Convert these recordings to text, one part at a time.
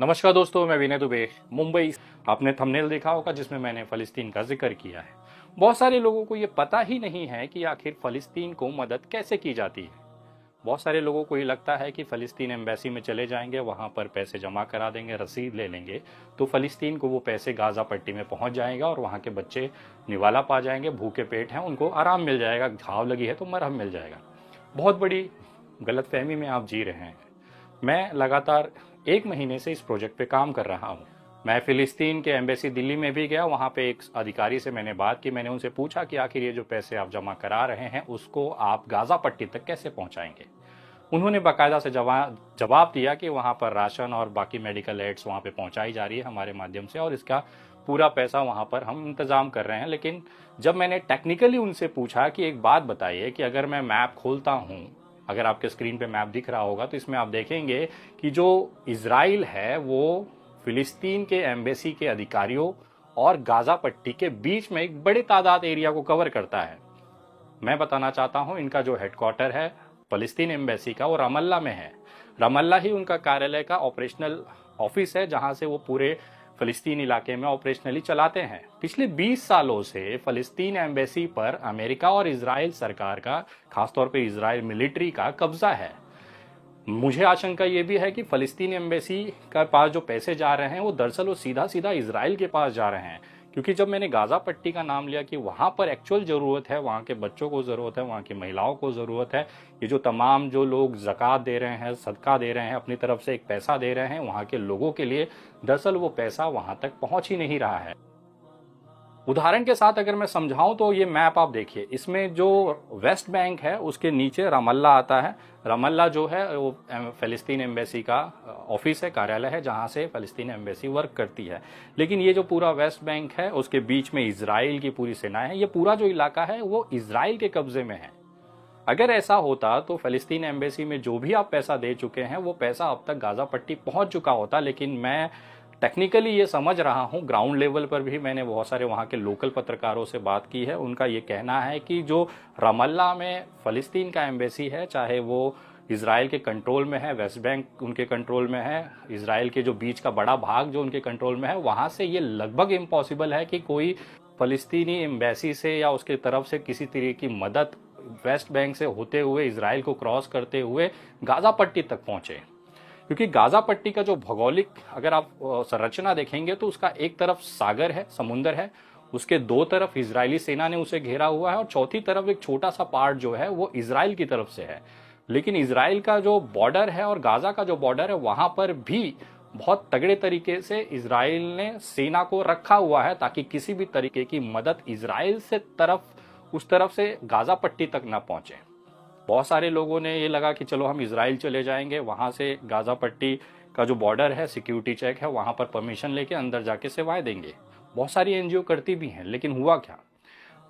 नमस्कार दोस्तों, मैं विनय दुबे, मुंबई। आपने थंबनेल देखा होगा जिसमें मैंने फ़लस्तीन का जिक्र किया है। बहुत सारे लोगों को ये पता ही नहीं है कि आखिर फ़लस्तीन को मदद कैसे की जाती है। बहुत सारे लोगों को ये लगता है कि फ़लस्तीन एम्बेसी में चले जाएंगे, वहाँ पर पैसे जमा करा देंगे, रसीद ले लेंगे, तो फ़लस्तीन को वो पैसे गाज़ा पट्टी में पहुँच जाएगा और वहाँ के बच्चे निवाला पा जाएंगे, भूखे पेट हैं, उनको आराम मिल जाएगा, घाव लगी है तो मरहम मिल जाएगा। बहुत बड़ी गलतफहमी में आप जी रहे हैं। मैं लगातार 1 महीने से इस प्रोजेक्ट पे काम कर रहा हूँ। मैं फ़िलिस्तीन के एम्बेसी दिल्ली में भी गया, वहाँ पे एक अधिकारी से मैंने बात की। मैंने उनसे पूछा कि आखिर ये जो पैसे आप जमा करा रहे हैं उसको आप गाज़ा पट्टी तक कैसे पहुँचाएंगे। उन्होंने बाकायदा से जवाब दिया कि वहाँ पर राशन और बाकी मेडिकल एड्स वहाँ पे पहुँचाई जा रही है हमारे माध्यम से, और इसका पूरा पैसा वहाँ पर हम इंतज़ाम कर रहे हैं। लेकिन जब मैंने टेक्निकली उनसे पूछा कि एक बात बताइए कि अगर मैं मैप खोलता हूँ, अगर आपके स्क्रीन पे मैप दिख रहा होगा तो इसमें आप देखेंगे कि जो इजराइल है वो फिलिस्तीन के एम्बेसी के अधिकारियों और गाज़ा पट्टी के बीच में एक बड़े तादाद एरिया को कवर करता है। मैं बताना चाहता हूं, इनका जो हेडक्वार्टर है फ़लस्तीन एम्बेसी का, वो रमल्ला में है। रमल्ला ही उनका कार्यालय का ऑपरेशनल ऑफिस है, जहां से वो पूरे फ़लस्तीन इलाके में ऑपरेशनली चलाते हैं। पिछले 20 सालों से फ़लस्तीन एम्बेसी पर अमेरिका और इजराइल सरकार का, खासतौर पे इजराइल मिलिट्री का कब्जा है। मुझे आशंका ये भी है कि फ़लस्तीन एम्बेसी के पास जो पैसे जा रहे हैं वो दरअसल वो सीधा सीधा इजराइल के पास जा रहे हैं। क्योंकि जब मैंने गाज़ा पट्टी का नाम लिया कि वहाँ पर एक्चुअल ज़रूरत है, वहाँ के बच्चों को ज़रूरत है, वहाँ की महिलाओं को ज़रूरत है, ये जो तमाम जो लोग ज़कात दे रहे हैं, सदका दे रहे हैं, अपनी तरफ से एक पैसा दे रहे हैं वहाँ के लोगों के लिए, दरअसल वो पैसा वहाँ तक पहुँच ही नहीं रहा है। उदाहरण के साथ अगर मैं समझाऊं तो ये मैप आप देखिए, इसमें जो वेस्ट बैंक है उसके नीचे रमल्ला आता है। रमल्ला जो है वो फ़लस्तीन एम्बेसी का ऑफिस है, कार्यालय है, जहां से फ़लस्तीन एम्बेसी वर्क करती है। लेकिन ये जो पूरा वेस्ट बैंक है उसके बीच में इजराइल की पूरी सेनाएं हैं। ये पूरा जो इलाका है वो इजराइल के कब्जे में है। अगर ऐसा होता तो फ़लस्तीन एम्बेसी में जो भी आप पैसा दे चुके हैं वो पैसा अब तक गाज़ा पट्टी पहुंच चुका होता। लेकिन मैं टेक्निकली ये समझ रहा हूँ, ग्राउंड लेवल पर भी मैंने बहुत सारे वहाँ के लोकल पत्रकारों से बात की है। उनका ये कहना है कि जो रमल्ला में फ़लस्तीन का एम्बेसी है, चाहे वो इसराइल के कंट्रोल में है, वेस्ट बैंक उनके कंट्रोल में है, इसराइल के जो बीच का बड़ा भाग जो उनके कंट्रोल में है, वहाँ से ये लगभग इम्पॉसिबल है कि कोई फ़लस्तीनी एम्बेसी से या उसके तरफ से किसी तरह की मदद वेस्ट बैंक से होते हुए इसराइल को क्रॉस करते हुए गाज़ा पट्टी तक पहुंचे। क्योंकि गाज़ा पट्टी का जो भौगोलिक अगर आप संरचना देखेंगे तो उसका एक तरफ सागर है, समुंदर है, उसके दो तरफ इजरायली सेना ने उसे घेरा हुआ है, और चौथी तरफ एक छोटा सा पार्ट जो है वो इसराइल की तरफ से है। लेकिन इसराइल का जो बॉर्डर है और गाज़ा का जो बॉर्डर है वहां पर भी बहुत तगड़े तरीके से इसराइल ने सेना को रखा हुआ है, ताकि किसी भी तरीके की मदद इसराइल से उस तरफ से गाज़ा पट्टी तक ना पहुंचे। बहुत सारे लोगों ने ये लगा कि चलो हम इसराइल चले जाएंगे, वहाँ से गाज़ा पट्टी का जो बॉर्डर है, सिक्योरिटी चेक है, वहाँ पर परमिशन लेके अंदर जाके सेवाएं देंगे। बहुत सारी एनजीओ करती भी हैं, लेकिन हुआ क्या,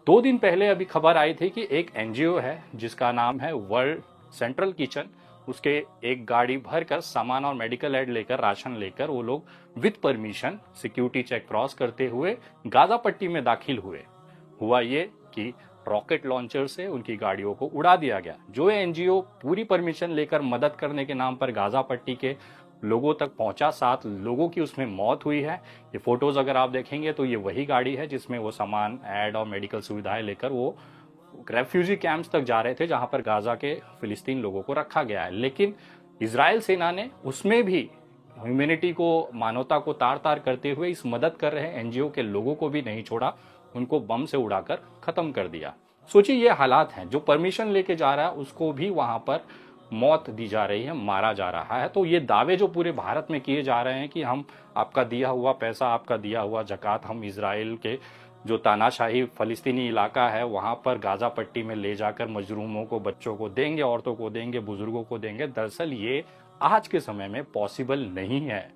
2 दिन पहले अभी खबर आई थी कि एक एनजीओ है जिसका नाम है वर्ल्ड सेंट्रल किचन, उसके एक गाड़ी भरकर सामान और मेडिकल एड लेकर, राशन लेकर वो लोग with permission security check cross करते हुए गाज़ा पट्टी में दाखिल हुए। हुआ ये कि रॉकेट लॉन्चर से उनकी गाड़ियों को उड़ा दिया गया। जो एनजीओ पूरी परमिशन लेकर मदद करने के नाम पर गाज़ा पट्टी के लोगों तक पहुंचा, 7 लोगों की उसमें मौत हुई है। ये फोटोज अगर आप देखेंगे तो ये वही गाड़ी है जिसमें वो सामान, एड और मेडिकल सुविधाएं लेकर वो रेफ्यूजी कैंप्स तक जा रहे थे, जहां पर गाज़ा के फिलिस्तीन लोगों को रखा गया है। लेकिन इजराइल सेना ने उसमें भी ह्यूमैनिटी को, मानवता को तार तार करते हुए इस मदद कर रहे एनजीओ के लोगों को भी नहीं छोड़ा, उनको बम से उड़ाकर खत्म कर दिया। सोचिए ये हालात हैं, जो परमिशन लेके जा रहा है उसको भी वहां पर मौत दी जा रही है, मारा जा रहा है। तो ये दावे जो पूरे भारत में किए जा रहे हैं कि हम आपका दिया हुआ पैसा, आपका दिया हुआ ज़कात हम इसराइल के जो तानाशाही फलस्तीनी इलाका है वहां पर गाज़ा पट्टी में ले जाकर मजलूमों को, बच्चों को देंगे, औरतों को देंगे, बुजुर्गों को देंगे, दरअसल ये आज के समय में पॉसिबल नहीं है।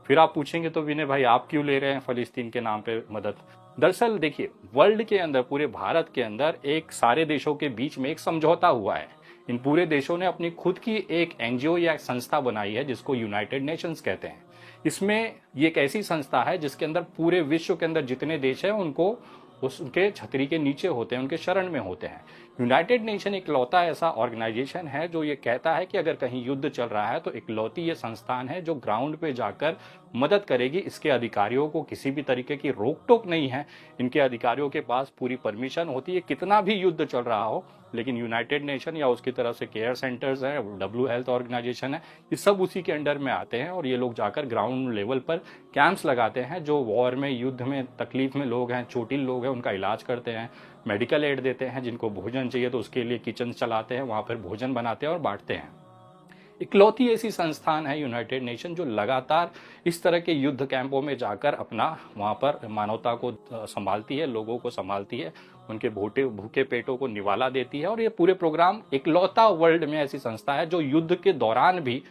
फिर आप पूछेंगे तो विनय भाई आप क्यों ले रहे हैं फलस्तीन के नाम पे मदद। दरअसल देखिए, वर्ल्ड के अंदर, पूरे भारत के अंदर एक सारे देशों के बीच में एक समझौता हुआ है। इन पूरे देशों ने अपनी खुद की एक एनजीओ या एक संस्था बनाई है जिसको यूनाइटेड नेशंस कहते हैं। इसमें ये एक ऐसी संस्था है जिसके अंदर पूरे विश्व के अंदर जितने देश हैं उनको उसके छतरी के नीचे होते हैं, उनके शरण में होते हैं। यूनाइटेड नेशन इकलौता ऐसा ऑर्गेनाइजेशन है जो ये कहता है कि अगर कहीं युद्ध चल रहा है तो इकलौती ये संस्थान है जो ग्राउंड पे जाकर मदद करेगी। इसके अधिकारियों को किसी भी तरीके की रोक टोक नहीं है, इनके अधिकारियों के पास पूरी परमिशन होती है कितना भी युद्ध चल रहा हो। लेकिन यूनाइटेड नेशन या उसकी तरफ से केयर सेंटर्स है, डब्ल्यू हेल्थ ऑर्गेनाइजेशन है, ये सब उसी के अंडर में आते हैं और ये लोग जाकर ग्राउंड लेवल पर कैंप्स लगाते हैं। जो वॉर में, युद्ध में, तकलीफ में लोग हैं, चोटिल लोग हैं, उनका इलाज करते हैं, मेडिकल एड देते हैं। जिनको भोजन चाहिए तो उसके लिए किचन चलाते हैं, वहां पर भोजन बनाते हैं और बांटते हैं। इकलौती ऐसी संस्थान है यूनाइटेड नेशन जो लगातार इस तरह के युद्ध कैंपों में जाकर अपना वहां पर मानवता को संभालती है, लोगों को संभालती है, उनके भूखे पेटों को निवाला देती है। और ये पूरे प्रोग्राम इकलौता वर्ल्ड में ऐसी संस्था है जो युद्ध के दौरान भी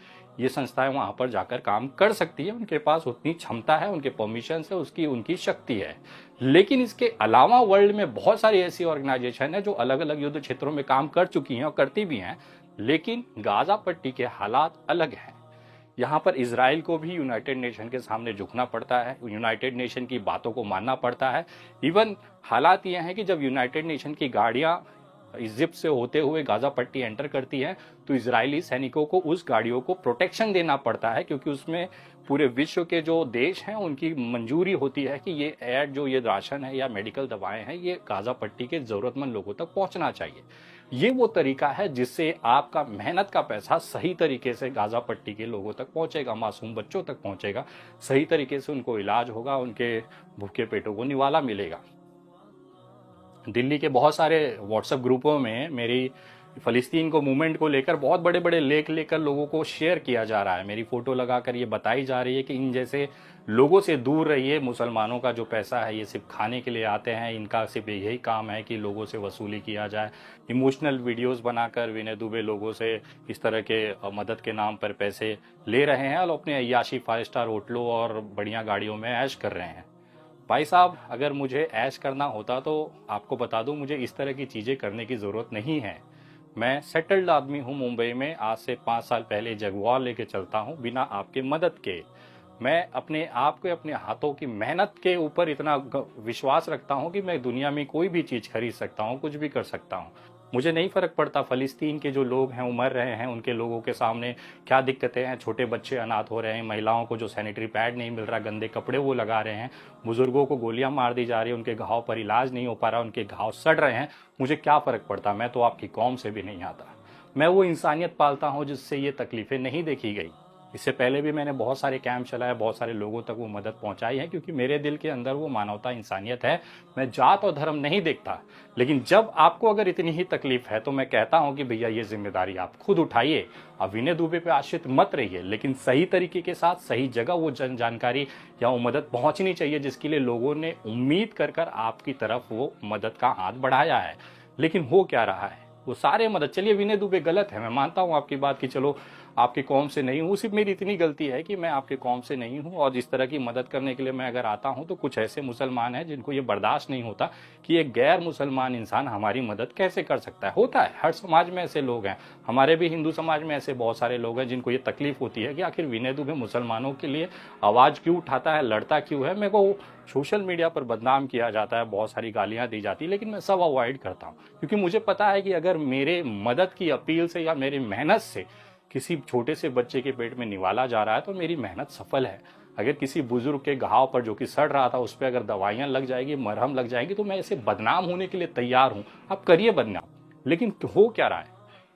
ये संस्थाएं वहां पर जाकर काम कर सकती है। उनके पास उतनी क्षमता है, उनके परमिशन है, उनकी शक्ति है। लेकिन इसके अलावा वर्ल्ड में बहुत सारी ऐसी ऑर्गेनाइजेशन है जो अलग अलग युद्ध क्षेत्रों में काम कर चुकी हैं और करती भी हैं। लेकिन गाजा पट्टी के हालात अलग हैं। यहाँ पर इजराइल को भी यूनाइटेड नेशन के सामने झुकना पड़ता है, यूनाइटेड नेशन की बातों को मानना पड़ता है। इवन हालात ये हैं कि जब यूनाइटेड नेशन की गाड़ियां इजिप्ट से होते हुए गाजा पट्टी एंटर करती हैं तो इजरायली सैनिकों को उस गाड़ियों को प्रोटेक्शन देना पड़ता है, क्योंकि उसमें पूरे विश्व के जो देश हैं उनकी मंजूरी होती है कि ये एड, जो ये राशन है या मेडिकल दवाएं हैं, ये गाजा पट्टी के जरूरतमंद लोगों तक पहुंचना चाहिए। ये वो तरीका है जिससे आपका मेहनत का पैसा सही तरीके से गाजा पट्टी के लोगों तक पहुंचेगा, मासूम बच्चों तक पहुंचेगा, सही तरीके से उनको इलाज होगा, उनके भूखे पेटों को निवाला मिलेगा। दिल्ली के बहुत सारे व्हाट्सएप ग्रुपों में मेरी फ़लस्तीन को मूवमेंट को लेकर बहुत बड़े बड़े लेख लेकर लोगों को शेयर किया जा रहा है। मेरी फ़ोटो लगाकर ये बताई जा रही है कि इन जैसे लोगों से दूर रहिए, मुसलमानों का जो पैसा है ये सिर्फ खाने के लिए आते हैं, इनका सिर्फ यही काम है कि लोगों से वसूली किया जाए। इमोशनल वीडियोस बनाकर विनय दुबे लोगों से इस तरह के मदद के नाम पर पैसे ले रहे हैं और अपने अय्याशी 5 स्टार होटलों और बढ़िया गाड़ियों में ऐश कर रहे हैं। भाई साहब, अगर मुझे ऐश करना होता तो आपको बता दूं, मुझे इस तरह की चीज़ें करने की ज़रूरत नहीं है। मैं सेटल्ड आदमी हूं मुंबई में, आज से 5 साल पहले जगुआर लेके चलता हूं बिना आपके मदद के। मैं अपने आप को, अपने हाथों की मेहनत के ऊपर इतना विश्वास रखता हूं कि मैं दुनिया में कोई भी चीज़ खरीद सकता हूं, कुछ भी कर सकता हूं। मुझे नहीं फ़र्क पड़ता फ़लस्तीन के जो लोग हैं, मर रहे हैं, उनके लोगों के सामने क्या दिक्कतें हैं। छोटे बच्चे अनाथ हो रहे हैं, महिलाओं को जो सैनिटरी पैड नहीं मिल रहा, गंदे कपड़े वो लगा रहे हैं, बुजुर्गों को गोलियां मार दी जा रही है, उनके घाव पर इलाज नहीं हो पा रहा, उनके घाव सड़ रहे हैं। मुझे क्या फ़र्क पड़ता, मैं तो आपकी कौम से भी नहीं आता। मैं वो इंसानियत पालता हूँ जिससे ये तकलीफ़ें नहीं देखी गई। इससे पहले भी मैंने बहुत सारे कैंप चलाए, बहुत सारे लोगों तक वो मदद पहुंचाई है, क्योंकि मेरे दिल के अंदर वो मानवता, इंसानियत है। मैं जात और धर्म नहीं देखता। लेकिन जब आपको अगर इतनी ही तकलीफ है तो मैं कहता हूं कि भैया ये जिम्मेदारी आप खुद उठाइए। अब विनय दुबे पे आश्रित मत रहिए, लेकिन सही तरीके के साथ सही जगह वो जानकारी या वो मदद पहुंचनी चाहिए जिसके लिए लोगों ने उम्मीद कर कर आपकी तरफ वो मदद का हाथ बढ़ाया है। लेकिन हो क्या रहा है, वो सारे मदद, चलिए विनय दुबे गलत है, मैं मानता हूं आपकी बात कि चलो आपकी कौम से नहीं हूँ, सिर्फ मेरी इतनी गलती है कि मैं आपके कौम से नहीं हूँ। और इस तरह की मदद करने के लिए मैं अगर आता हूँ तो कुछ ऐसे मुसलमान हैं जिनको ये बर्दाश्त नहीं होता कि एक गैर मुसलमान इंसान हमारी मदद कैसे कर सकता है। होता है, हर समाज में ऐसे लोग हैं, हमारे भी हिंदू समाज में ऐसे बहुत सारे लोग हैं जिनको ये तकलीफ होती है कि आखिर विनय दुबे मुसलमानों के लिए आवाज़ क्यों उठाता है, लड़ता क्यों है। मेरे को सोशल मीडिया पर बदनाम किया जाता है, बहुत सारी गालियाँ दी जाती है, लेकिन मैं सब अवॉइड करता हूँ, क्योंकि मुझे पता है कि अगर मेरे मदद की अपील से या मेरी मेहनत से किसी छोटे से बच्चे के पेट में निवाला जा रहा है तो मेरी मेहनत सफल है। अगर किसी बुजुर्ग के घाव पर जो कि सड़ रहा था उस पर अगर दवाइयाँ लग जाएगी, मरहम लग जाएगी, तो मैं ऐसे बदनाम होने के लिए तैयार हूँ। आप करिए बदनाम, लेकिन हो क्या रहा है,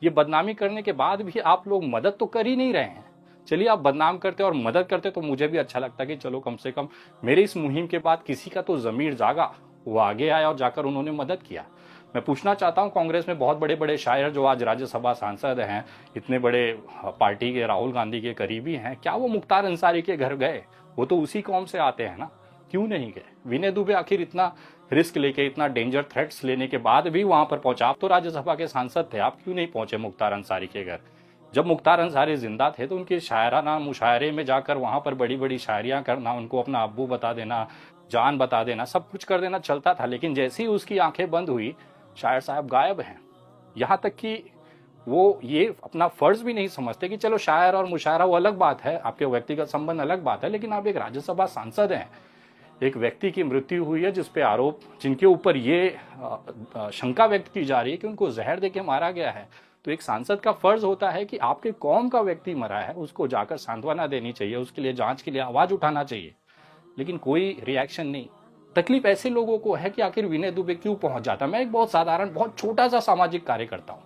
ये बदनामी करने के बाद भी आप लोग मदद तो कर ही नहीं रहे हैं। चलिए आप बदनाम करते और मदद करते तो मुझे भी अच्छा लगता कि चलो कम से कम मेरे इस मुहिम के बाद किसी का तो ज़मीर जागा, वो आगे आया और जाकर उन्होंने मदद किया। मैं पूछना चाहता हूं, कांग्रेस में बहुत बड़े बड़े शायर जो आज राज्यसभा सांसद हैं, इतने बड़े पार्टी के राहुल गांधी के करीबी हैं, क्या वो मुख्तार अंसारी के घर गए? वो तो उसी कौम से आते हैं ना, क्यों नहीं गए? विनय दुबे आखिर इतना रिस्क लेके, इतना डेंजर थ्रेट्स लेने के बाद भी वहां पर पहुंचा। आप तो राज्यसभा के सांसद थे, आप क्यों नहीं पहुंचे मुख्तार अंसारी के घर? जब मुख्तार अंसारी जिंदा थे तो उनके शायराना मुशायरे में जाकर वहां पर बड़ी बड़ी शायरियां करना, उनको अपना अब्बू बता देना, जान बता देना, सब कुछ कर देना चलता था। लेकिन जैसे ही उसकी आंखें बंद हुई, शायर साहब गायब हैं। यहाँ तक कि वो ये अपना फर्ज भी नहीं समझते कि चलो शायर और मुशायरा वो अलग बात है, आपके व्यक्तिगत संबंध अलग बात है, लेकिन आप एक राज्यसभा सांसद हैं, एक व्यक्ति की मृत्यु हुई है जिस पे आरोप, जिनके ऊपर ये शंका व्यक्त की जा रही है कि उनको जहर देके मारा गया है। तो एक सांसद का फर्ज होता है कि आपके कौम का व्यक्ति मरा है, उसको जाकर सांत्वना देनी चाहिए, उसके लिए जांच के लिए आवाज उठाना चाहिए, लेकिन कोई रिएक्शन नहीं। तकलीफ ऐसे लोगों को है कि आखिर विनय दुबे क्यों पहुंच जाता। मैं एक बहुत साधारण, बहुत छोटा सा सामाजिक कार्य करता हूँ,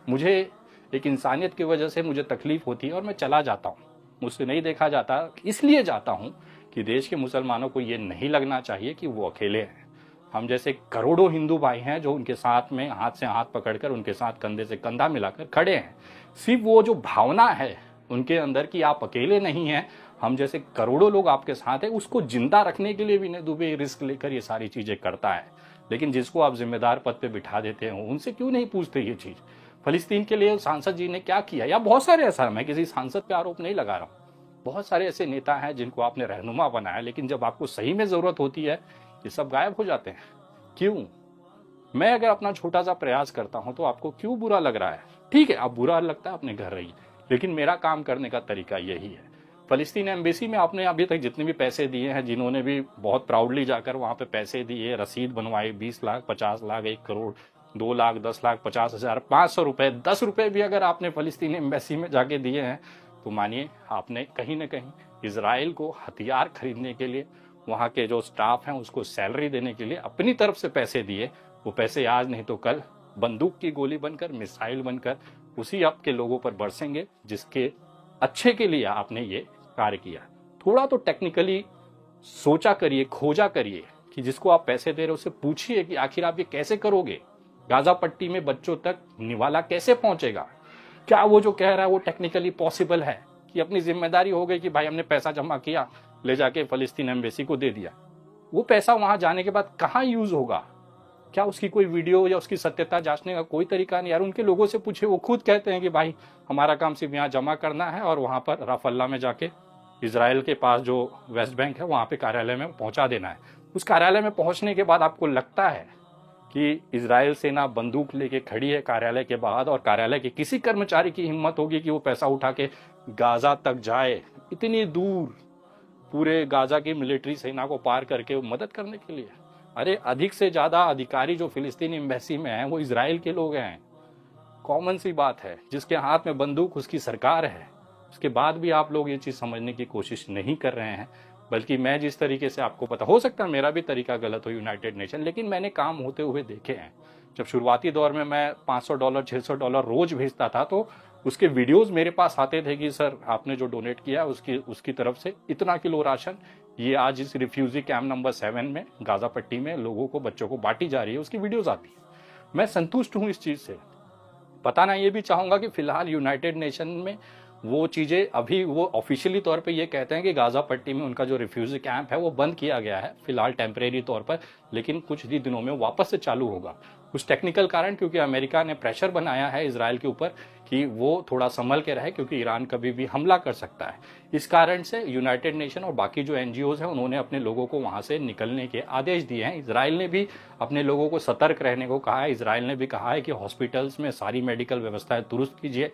मुझे एक इंसानियत की वजह से मुझे तकलीफ होती है और मैं चला जाता हूँ, मुझसे नहीं देखा जाता। इसलिए जाता हूँ कि देश के मुसलमानों को ये नहीं लगना चाहिए कि वो अकेले हैं। हम जैसे करोड़ों हिंदू भाई हैं जो उनके साथ में हाथ से हाथ पकड़कर, उनके साथ कंधे से कंधा मिलाकर खड़े हैं। सिर्फ वो जो भावना है उनके अंदर कि आप अकेले नहीं हैं, हम जैसे करोड़ों लोग आपके साथ हैं, उसको जिंदा रखने के लिए विनय दुबे रिस्क लेकर ये सारी चीजें करता है। लेकिन जिसको आप जिम्मेदार पद पे बिठा देते हो, उनसे क्यों नहीं पूछते ये चीज। फलस्तीन के लिए सांसद जी ने क्या किया, या बहुत सारे ऐसा, मैं किसी सांसद पे आरोप नहीं लगा रहा हूँ, बहुत सारे ऐसे नेता हैं जिनको आपने रहनुमा बनाया, लेकिन जब आपको सही में जरूरत होती है ये सब गायब हो जाते हैं। क्यों? मैं अगर अपना छोटा सा प्रयास करता हूं तो आपको क्यों बुरा लग रहा है? ठीक है, आप बुरा लगता है अपने घर रहिए, लेकिन मेरा काम करने का तरीका यही है। फलस्तीन एम्बेसी में आपने अभी तक जितने भी पैसे दिए हैं, जिन्होंने भी बहुत प्राउडली जाकर वहां पे पैसे दिए, रसीद बनवाई, 20 लाख, 50 लाख, 1 करोड़, 2 लाख, 10 लाख, 50,000, 500 रुपए, 10 रुपए भी अगर आपने फलस्तीन एम्बेसी में जाके दिए हैं तो मानिए आपने कहीं ना कहीं इजराइल को हथियार खरीदने के लिए, वहां के जो स्टाफ हैं उसको सैलरी देने के लिए अपनी तरफ से पैसे दिए। वो पैसे आज नहीं तो कल बंदूक की गोली बनकर, मिसाइल बनकर उसी आपके लोगों पर बरसेंगे, जिसके अच्छे के लिए आपने ये कार्य किया। थोड़ा तो टेक्निकली सोचा करिए, खोजा करिए कि जिसको आप पैसे दे रहे हो उससे पूछिए कि आखिर आप ये कैसे करोगे। गाजा पट्टी में बच्चों तक निवाला कैसे पहुंचेगा? क्या वो जो कह रहा है वो टेक्निकली पॉसिबल है कि अपनी जिम्मेदारी हो गई कि भाई हमने पैसा जमा किया, ले जाके फलस्तीन एम्बेसी को दे दिया, वो पैसा वहां जाने के बाद कहाँ यूज होगा? क्या उसकी कोई वीडियो या उसकी सत्यता जांचने का कोई तरीका नहीं? यार उनके लोगों से पूछे, वो खुद कहते हैं कि भाई हमारा काम सिर्फ यहाँ जमा करना है और वहां पर राफल्ला में जाके इजराइल के पास जो वेस्ट बैंक है वहां पे कार्यालय में पहुंचा देना है। उस कार्यालय में पहुंचने के बाद आपको लगता है कि इजराइल सेना बंदूक लेके खड़ी है कार्यालय के बाद, और कार्यालय के किसी कर्मचारी की हिम्मत होगी कि वो पैसा उठा के गाजा तक जाए, इतनी दूर पूरे गाजा की मिलिट्री सेना को पार करके मदद करने के लिए? अरे अधिक से ज्यादा अधिकारी जो फिलिस्तीनी एम्बेसी में हैं वो इजराइल के लोग हैं। कॉमन सी बात है, जिसके हाथ में बंदूक उसकी सरकार है। उसके बाद भी आप लोग ये चीज समझने की कोशिश नहीं कर रहे हैं। बल्कि मैं जिस तरीके से, आपको पता हो सकता है मेरा भी तरीका गलत हो यूनाइटेड नेशन, लेकिन मैंने काम होते हुए देखे हैं। जब शुरुआती दौर में मैं $500 $600 रोज भेजता था तो उसके वीडियोस मेरे पास आते थे कि सर आपने जो डोनेट किया उसकी तरफ से इतना किलो राशन ये आज इस रिफ्यूजी कैंप नंबर 7 में गाजा पट्टी में लोगों को, बच्चों को बांटी जा रही है, उसकी वीडियोस आती है। मैं संतुष्ट हूं इस चीज से। बताना ये भी चाहूंगा कि फिलहाल यूनाइटेड नेशन में वो चीजें, अभी वो ऑफिशियली तौर पे ये कहते हैं कि गाजा पट्टी में उनका जो रिफ्यूजी कैंप है वो बंद किया गया है फिलहाल टेम्परेरी तौर पर, लेकिन कुछ ही दिनों में वापस से चालू होगा। कुछ टेक्निकल कारण, क्योंकि अमेरिका ने प्रेशर बनाया है इजराइल के ऊपर कि वो थोड़ा संभल के रहे, क्योंकि ईरान कभी भी हमला कर सकता है। इस कारण से यूनाइटेड नेशन और बाकी जो एनजीओज हैं उन्होंने अपने लोगों को वहां से निकलने के आदेश दिए हैं। इजराइल ने भी अपने लोगों को सतर्क रहने को कहा है। इजराइल ने भी कहा है कि हॉस्पिटल्स में सारी मेडिकल व्यवस्थाएं दुरुस्त कीजिए।